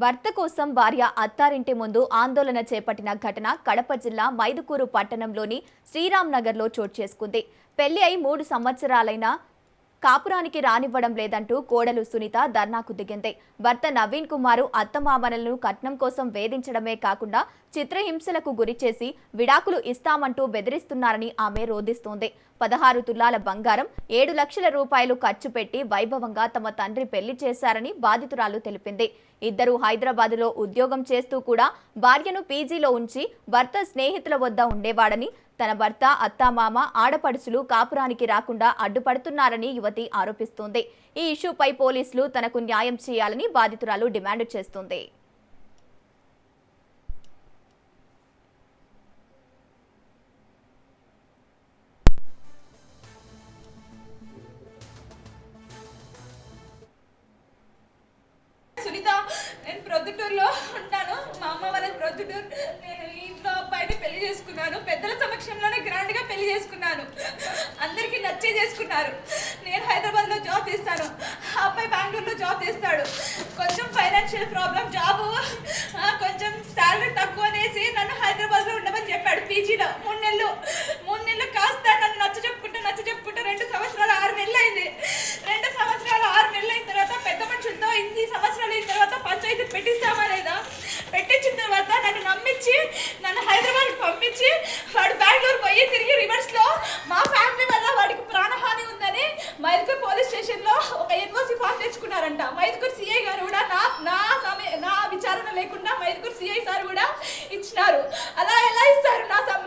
భర్త కోసం భార్య అత్తారింటి ముందు ఆందోళన చేపట్టిన ఘటన కడప జిల్లా మైదుకూరు పట్టణంలోని శ్రీరామ్ నగర్లో చోటు చేసుకుంది. పెళ్లి అయి 3 సంవత్సరాలైన కాపురానికి రానివ్వడం లేదంటూ కోడలు సునీత ధర్నాకు దిగింది. భర్త నవీన్ కుమారు అత్తమామలను కట్నం కోసం వేధించడమే కాకుండా చిత్రహింసలకు గురిచేసి విడాకులు ఇస్తామంటూ బెదిరిస్తున్నారని ఆమె రోధిస్తోంది. 16 తులాల బంగారం, 7 లక్షల రూపాయలు ఖర్చు పెట్టి వైభవంగా తమ తండ్రి పెళ్లి చేశారని బాధితురాలు తెలిపింది. ఇద్దరు హైదరాబాదులో ఉద్యోగం చేస్తూ కూడా భార్యను పీజీలో ఉంచి భర్త స్నేహితుల వద్ద ఉండేవాడని, తన భర్త అత్తామామ ఆడపడుచులు కాపురానికి రాకుండా అడ్డుపడుతున్నారని యువతి ఆరోపిస్తోంది. ఈ ఇష్యూపై పోలీసులు తనకు న్యాయం చేయాలని బాధితురాలు డిమాండ్ చేస్తోంది. సునీత, నేను ప్రొద్దుటూరులో ఉంటాను. మా అమ్మ వాళ్ళ ప్రొద్దుటూరు. నేను ఇంట్లో అబ్బాయిని పెళ్లి చేసుకున్నాను. పెద్దల సమక్షంలోనే గ్రాండ్గా పెళ్లి చేసుకున్నాను. అందరికీ నచ్చే చేసుకున్నారు. నేను హైదరాబాద్లో జాబ్ చేస్తాను, ఆ అబ్బాయి బెంగళూరులో జాబ్ చేస్తాడు. కొంచెం ఫైనాన్షియల్ ప్రాబ్లం, జాబు కొంచెం శాలరీ తక్కువ అనేసి నన్ను హైదరాబాద్లో ఉండమని చెప్పాడు. పీజీలో 3 నెలలు కాస్త నన్ను నచ్చ చెప్పుకుంటా 2 సంవత్సరాలు 6 నెలలు అయింది. 2 సంవత్సరాలు 6 నెలలు అయిన తర్వాత పెద్ద మనుషులతో ఇన్ని సంవత్సరాలు అయిన తర్వాత పంచాయతీ పెట్టిస్తామా లేదా, పెట్టించిన తర్వాత నన్ను నమ్మించి నన్ను హైదరాబాద్కి పంపించి వాడు బెంగళూరు పోయి తిరిగి రివర్స్లో మా ఫ్యామిలీ వల్ల వాడికి ప్రాణహాని ఉందని మైదుకూరు పోలీస్ స్టేషన్లో ఒక ఎన్ఓసి ఫామ్ తెచ్చుకున్నారంట. మైదుకూరు సిఐ గారు కూడా నా విచారణ లేకుండా మైదుకూరు సిఐ సార్ కూడా ఇచ్చినారు. అలా ఎలా ఇస్తారు?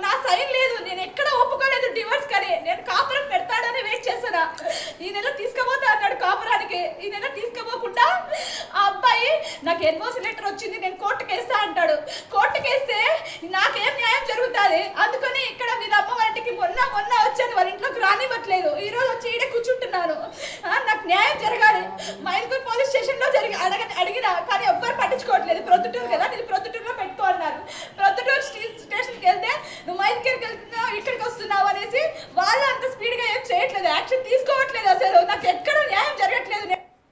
నా సైన్ లేదు, నేను ఎక్కడ ఒప్పుకోలేదు డివోర్స్ కానీ. నేను కాపురం పెడతాడని వెయిట్ చేస్తున్నా. ఈ నెల తీసుకుపోతా అన్నాడు కాపురానికి. ఈ నెల తీసుకుపోకుండా ఆ అబ్బాయి నాకు ఎన్ఓసి లెటర్ వచ్చింది, నేను కోర్టుకు వేస్తా అంటాడు. కోర్టుకు వేస్తే నాకేం న్యాయం జరుగుతుంది? అందుకని ఇక్కడ వీళ్ళ అమ్మ వాటికి మొన్న వచ్చాను, వాళ్ళ ఇంట్లోకి రానివ్వట్లేదు. ఈ రోజు వచ్చి ఈడే కూర్చుంటున్నాను. నాకు న్యాయం జరగాలి. మైదుకూరు పోలీస్ స్టేషన్లో